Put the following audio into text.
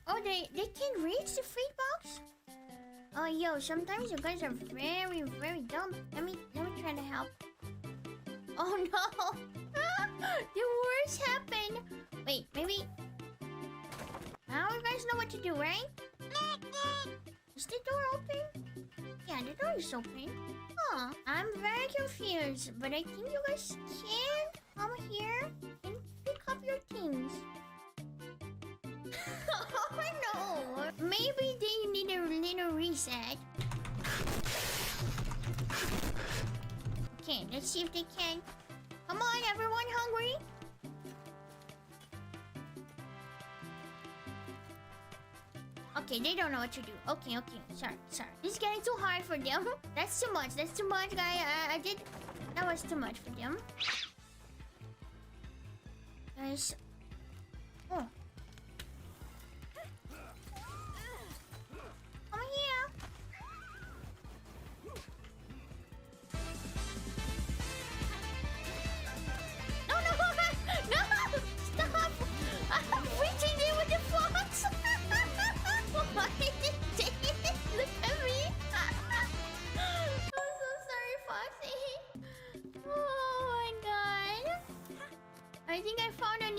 Oh, they can reach the feed box? Oh, yo, sometimes you guys are very, very dumb. Let me try to help. Oh no! The worst happened. Wait, maybe. Now you guys know what to do, right? Is the door open? Yeah, the door is open. Huh, I'm very confused, but I think you guys can come here and pick up your things. Oh no! Maybe they need a little reset. Okay, let's see if they can. Come on, everyone hungry? Okay, they don't know what to do. Okay. Sorry. This is getting too hard for them. That's too much, guys. That was too much for them. Guys. Oh. Come here. No! No! Stop! I'm reaching there with the fox! Why did they look at me? I'm so sorry, Foxy. Oh my god. I think I found an